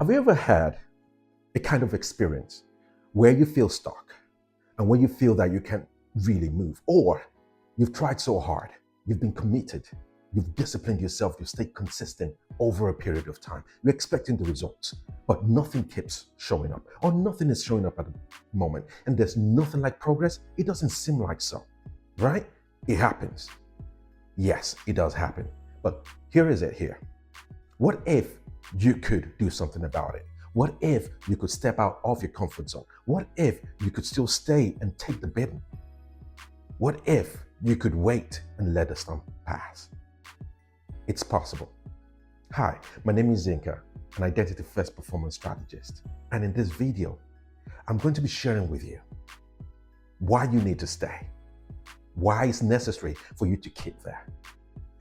Have you ever had a kind of experience where you feel stuck and when you feel that you can't really move, or you've tried so hard, you've been committed, you've disciplined yourself, you've stayed consistent over a period of time, you're expecting the results, but nothing keeps showing up, or nothing is showing up at the moment, and there's nothing like progress? It doesn't seem like so, right? It happens. Yes, it does happen. But here is it here. What if you could do something about it? What if you could step out of your comfort zone? What if you could still stay and take the beating? What if you could wait and let the storm pass? It's possible. Hi, my name is Zinka, an identity first performance strategist. And in this video, I'm going to be sharing with you why you need to stay, why it's necessary for you to keep there.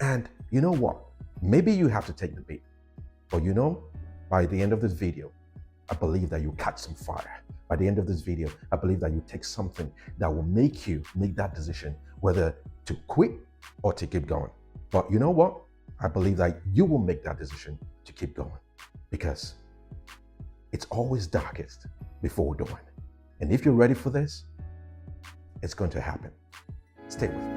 And you know what? Maybe you have to take the beat. But by the end of this video, I believe that you catch some fire. By the end of this video, I believe that you take something that will make you make that decision whether to quit or to keep going. But you know what? I believe that you will make that decision to keep going, because it's always darkest before dawn. And if you're ready for this, it's going to happen. Stay with me.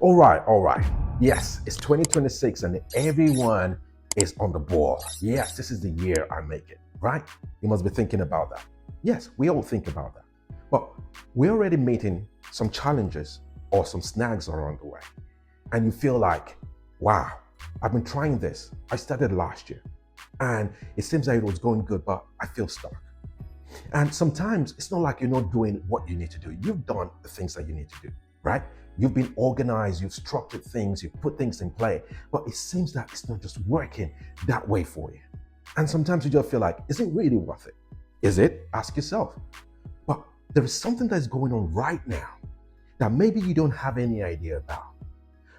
All right. Yes, it's 2026 and everyone is on the ball. Yes, this is the year I make it, right? You must be thinking about that. Yes, we all think about that. But we're already meeting some challenges or some snags along the way. And you feel like, wow, I've been trying this. I started last year and it seems like it was going good, but I feel stuck. And sometimes it's not like you're not doing what you need to do. You've done the things that you need to do, right? You've been organized, you've structured things, you've put things in play, but it seems that it's not just working that way for you. And sometimes you just feel like, is it really worth it? Is it? Ask yourself. But there is something that's going on right now that maybe you don't have any idea about,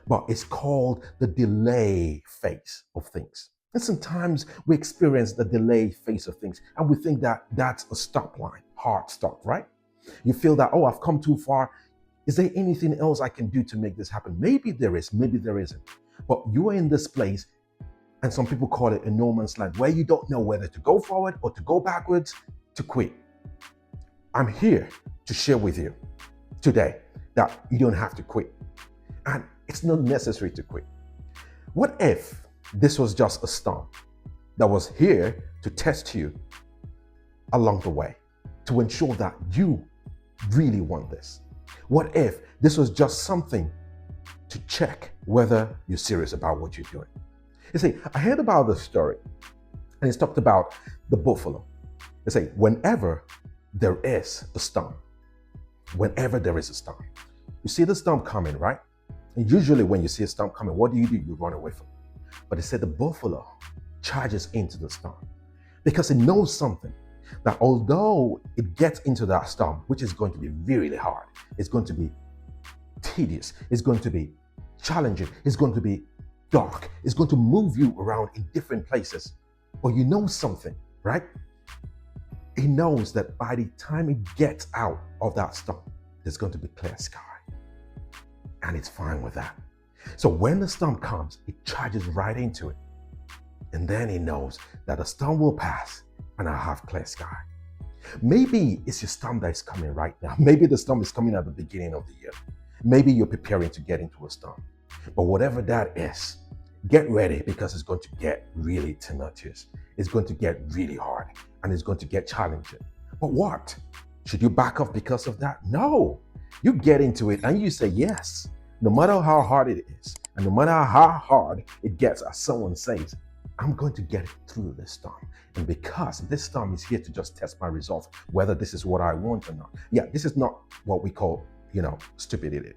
but it's called the delay phase of things. And sometimes we experience the delay phase of things and we think that that's a stop line, hard stop, right? You feel that, oh, I've come too far. Is there anything else I can do to make this happen? Maybe there is, maybe there isn't. But you are in this place, and some people call it a no man's land, where you don't know whether to go forward or to go backwards, to quit. I'm here to share with you today that you don't have to quit. And it's not necessary to quit. What if this was just a storm that was here to test you along the way, to ensure that you really want this? What if this was just something to check whether you're serious about what you're doing? You see, I heard about this story, and it's talked about the buffalo. They say, whenever there is a storm, you see the storm coming, right? And usually when you see a storm coming, what do? You run away from it. But they said the buffalo charges into the storm because it knows something, that although it gets into that storm, which is going to be really hard, it's going to be tedious, it's going to be challenging, it's going to be dark, it's going to move you around in different places. But you know something, right? It knows that by the time it gets out of that storm, there's going to be clear sky. And it's fine with that. So when the storm comes, it charges right into it. And then it knows that the storm will pass and I'll have clear sky. Maybe it's your storm that is coming right now. Maybe the storm is coming at the beginning of the year. Maybe you're preparing to get into a storm. But whatever that is, get ready, because it's going to get really tumultuous. It's going to get really hard and it's going to get challenging. But what? Should you back off because of that? No. You get into it and you say yes, no matter how hard it is, and no matter how hard it gets, as someone says, I'm going to get through this storm. And because this storm is here to just test my resolve, whether this is what I want or not. Yeah, this is not what we call, stupidity.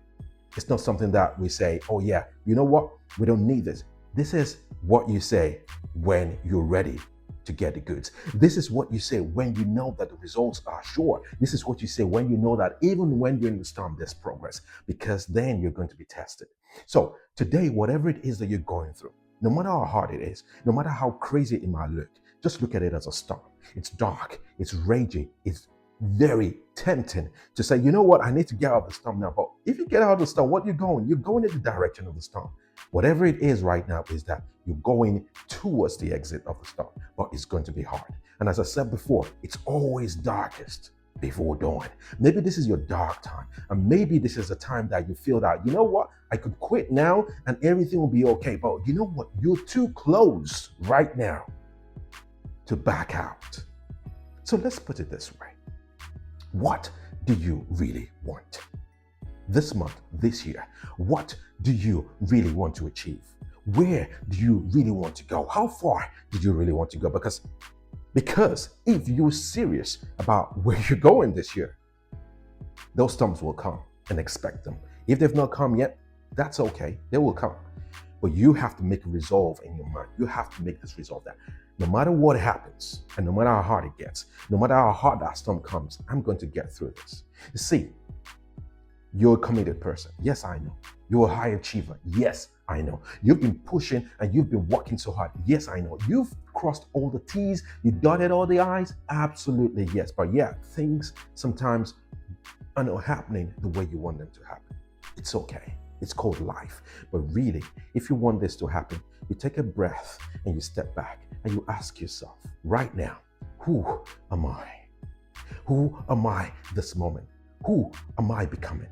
It's not something that we say, oh yeah, you know what? We don't need this. This is what you say when you're ready to get the goods. This is what you say when you know that the results are sure. This is what you say when you know that even when you're in the storm, there's progress, because then you're going to be tested. So today, whatever it is that you're going through, no matter how hard it is, no matter how crazy it might look, just look at it as a storm. It's dark, it's raging, it's very tempting to say, you know what, I need to get out of the storm now. But if you get out of the storm, what you're going? You're going in the direction of the storm. Whatever it is right now is that you're going towards the exit of the storm, but it's going to be hard. And as I said before, it's always darkest before dawn. Maybe this is your dark time, and maybe this is a time that you feel that, you know what, I could quit now and everything will be okay. But you know what, you're too close right now to back out. So let's put it this way. What do you really want? This month, this year, what do you really want to achieve? Where do you really want to go? How far do you really want to go? Because if you're serious about where you're going this year, those storms will come, and expect them. If they've not come yet, that's okay. They will come. But you have to make a resolve in your mind. You have to make this resolve that no matter what happens, and no matter how hard it gets, no matter how hard that storm comes, I'm going to get through this. You see, you're a committed person. Yes, I know. You're a high achiever. Yes, I know. You've been pushing and you've been working so hard. Yes, I know. You've crossed all the T's, you dotted all the I's. Absolutely, yes. But yeah, things sometimes are not happening the way you want them to happen. It's okay. It's called life. But really, if you want this to happen, you take a breath and you step back and you ask yourself right now, who am I? Who am I this moment? Who am I becoming?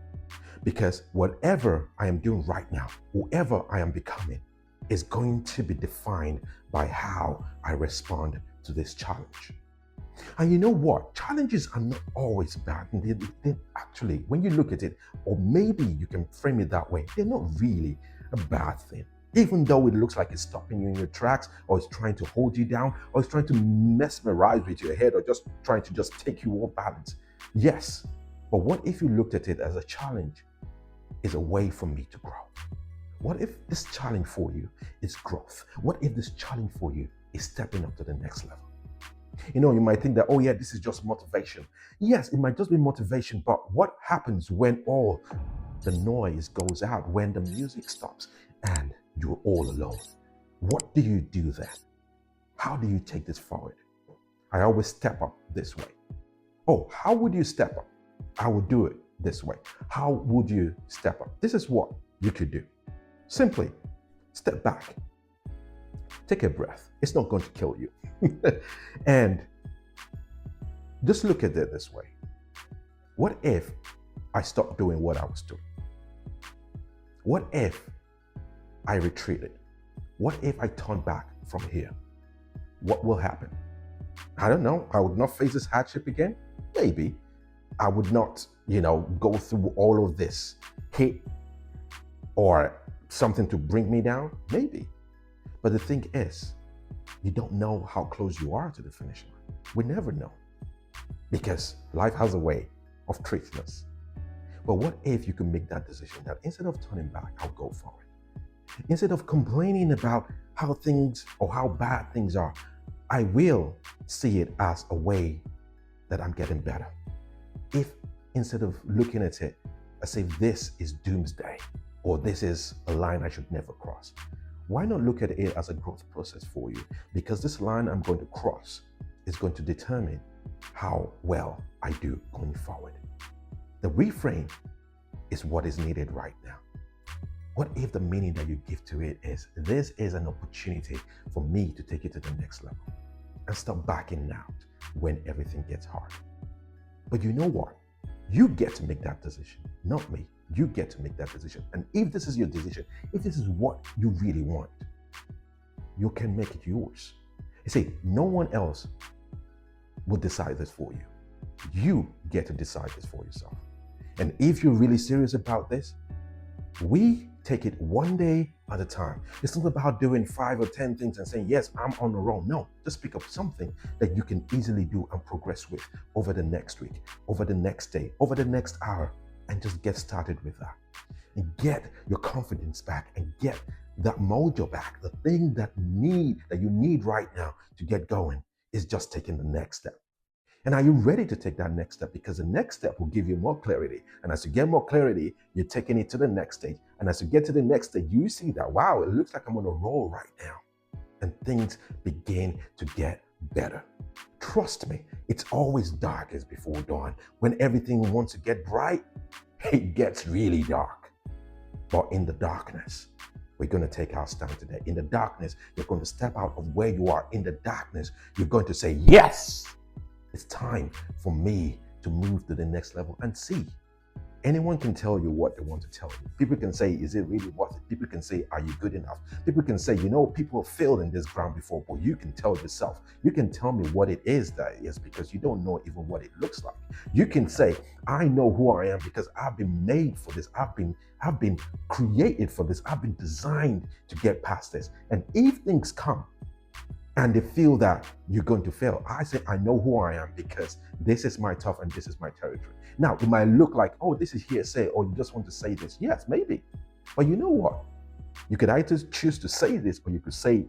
Because whatever I am doing right now, whoever I am becoming, is going to be defined by how I respond to this challenge. And you know what? Challenges are not always bad. They actually, when you look at it, or maybe you can frame it that way, they're not really a bad thing. Even though it looks like it's stopping you in your tracks, or it's trying to hold you down, or it's trying to mesmerize with your head, or just trying to just take you off balance. Yes, but what if you looked at it as a challenge is a way for me to grow? What if this challenge for you is growth? What if this challenge for you is stepping up to the next level? You know, you might think that, oh yeah, this is just motivation. Yes, it might just be motivation, but what happens when all the noise goes out, when the music stops and you're all alone? What do you do then? How do you take this forward? I always step up this way. Oh, how would you step up? I would do it this way. How would you step up? This is what you could do. Simply step back, take a breath. It's not going to kill you. And just look at it this way. What if I stopped doing what I was doing? What if I retreated? What if I turned back from here? What will happen? I don't know. I would not face this hardship again. Maybe. I would not, go through all of this hate or something to bring me down. Maybe. But the thing is, you don't know how close you are to the finish line. We never know, because life has a way of treating us. But what if you can make that decision that instead of turning back, I'll go forward? Instead of complaining about how things or how bad things are, I will see it as a way that I'm getting better. If instead of looking at it as if this is doomsday or this is a line I should never cross, why not look at it as a growth process for you? Because this line I'm going to cross is going to determine how well I do going forward. The reframe is what is needed right now. What if the meaning that you give to it is, this is an opportunity for me to take it to the next level and stop backing out when everything gets hard? But you know what? You get to make that decision, not me. You get to make that decision. And if this is your decision, if this is what you really want, you can make it yours. You see, no one else will decide this for you. You get to decide this for yourself. And if you're really serious about this, we take it one day at a time. It's not about doing 5 or 10 things and saying, yes, I'm on the roll. No, just pick up something that you can easily do and progress with over the next week, over the next day, over the next hour, and just get started with that. And get your confidence back and get that mojo back. The thing that you need right now to get going is just taking the next step. And are you ready to take that next step? Because the next step will give you more clarity. And as you get more clarity, you're taking it to the next stage. And as you get to the next stage, you see that, wow, it looks like I'm on a roll right now. And things begin to get better. Trust me, it's always darkest before dawn. When everything wants to get bright, it gets really dark. But in the darkness, we're going to take our stand today. In the darkness, you're going to step out of where you are. In the darkness, you're going to say, yes, it's time for me to move to the next level and see. Anyone can tell you what they want to tell you. People can say, is it really worth it? People can say, are you good enough? People can say, people have failed in this ground before, but you can tell yourself. You can tell me what it is that it is because you don't know even what it looks like. You can say, I know who I am because I've been made for this. I've been created for this. I've been designed to get past this. And if things come and they feel that you're going to fail, I say, I know who I am because this is my tough and this is my territory. Now, it might look like, oh, this is hearsay, or you just want to say this. Yes, maybe. But you know what? You could either choose to say this, or you could say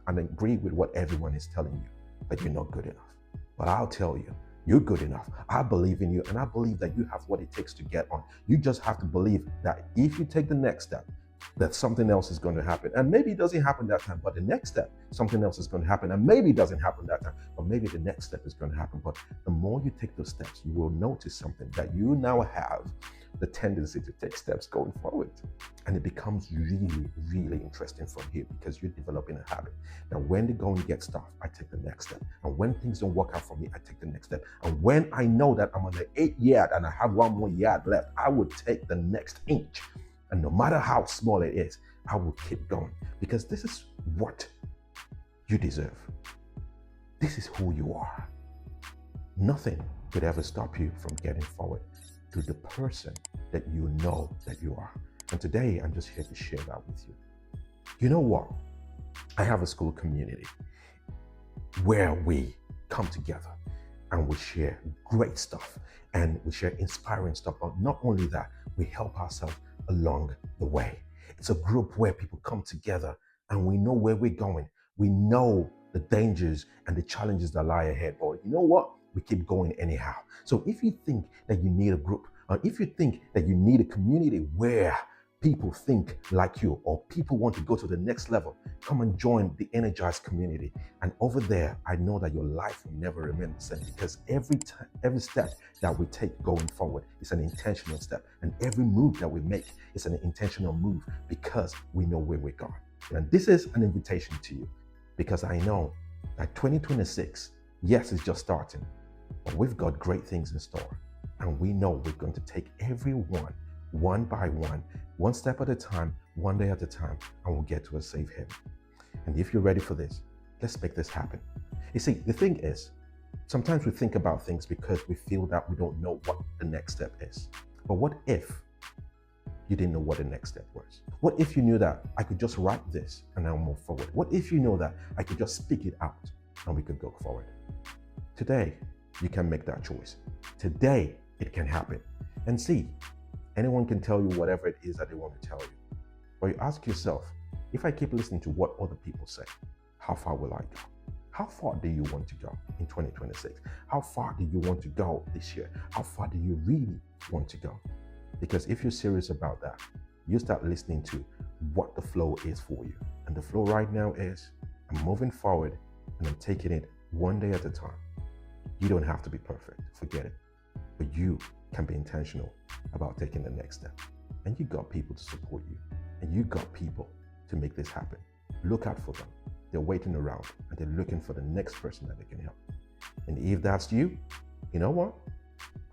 and agree with what everyone is telling you, that you're not good enough. But I'll tell you, you're good enough. I believe in you, and I believe that you have what it takes to get on. You just have to believe that if you take the next step, that something else is going to happen. And maybe it doesn't happen that time, but the next step, something else is going to happen. And maybe it doesn't happen that time, but maybe the next step is going to happen. But the more you take those steps, you will notice something, that you now have the tendency to take steps going forward. And it becomes really, really interesting from here because you're developing a habit. Now, when the going gets tough, I take the next step. And when things don't work out for me, I take the next step. And when I know that I'm on the 8th yard and I have 1 more yard left, I will take the next inch. And no matter how small it is, I will keep going because this is what you deserve. This is who you are. Nothing could ever stop you from getting forward to the person that you know that you are. And today, I'm just here to share that with you. You know what? I have a school community where we come together and we share great stuff and we share inspiring stuff. But not only that, we help ourselves along the way. It's a group where people come together and we know where we're going. We know the dangers and the challenges that lie ahead. But you know what? We keep going anyhow. So if you think that you need a group, or if you think that you need a community where people think like you, or people want to go to the next level, come and join the ENERGIZED community. And over there, I know that your life will never remain the same because every step that we take going forward is an intentional step. And every move that we make is an intentional move because we know where we're going. And this is an invitation to you because I know that 2026, yes, it's just starting, but we've got great things in store. And we know we're going to take everyone one by one step at a time, one day at a time, and we'll get to a safe haven. And if you're ready for this, let's make this happen. You see, the thing is, sometimes we think about things because we feel that we don't know what the next step is. But what if you didn't know what the next step was? What if you knew that I could just write this and I'll move forward? What if you know that I could just speak it out and we could go forward? Today, you can make that choice. Today, it can happen. And see, anyone can tell you whatever it is that they want to tell you. But you ask yourself, if I keep listening to what other people say, how far will I go? How far do you want to go in 2026? How far do you want to go this year? How far do you really want to go? Because if you're serious about that, you start listening to what the flow is for you. And the flow right now is, I'm moving forward and I'm taking it one day at a time. You don't have to be perfect, forget it. But you can be intentional about taking the next step. And you got people to support you. And you got people to make this happen. Look out for them. They're waiting around and they're looking for the next person that they can help. And if that's you, you know what?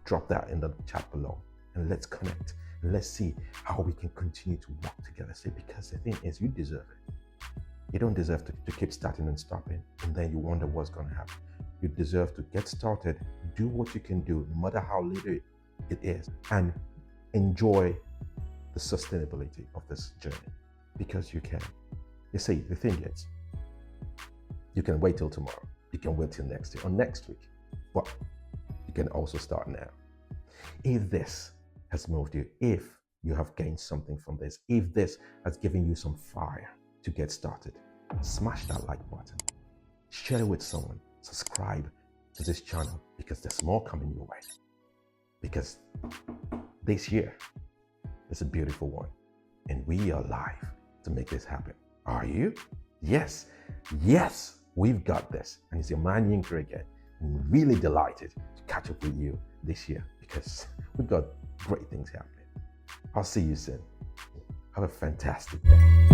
Drop that in the chat below and let's connect. And let's see how we can continue to work together. See, because the thing is, you deserve it. You don't deserve to keep starting and stopping and then you wonder what's going to happen. You deserve to get started, do what you can do, no matter how little it is, and enjoy the sustainability of this journey because you can. You see, the thing is, you can wait till tomorrow, you can wait till next year or next week, but you can also start now. If this has moved you, if you have gained something from this, if this has given you some fire to get started, smash that like button, share it with someone, subscribe to this channel because there's more coming your way. Because this year is a beautiful one and we are live to make this happen. Are you? Yes, we've got this. And it's your man Yinker again. I'm really delighted to catch up with you this year because we've got great things happening. I'll see you soon. Have a fantastic day.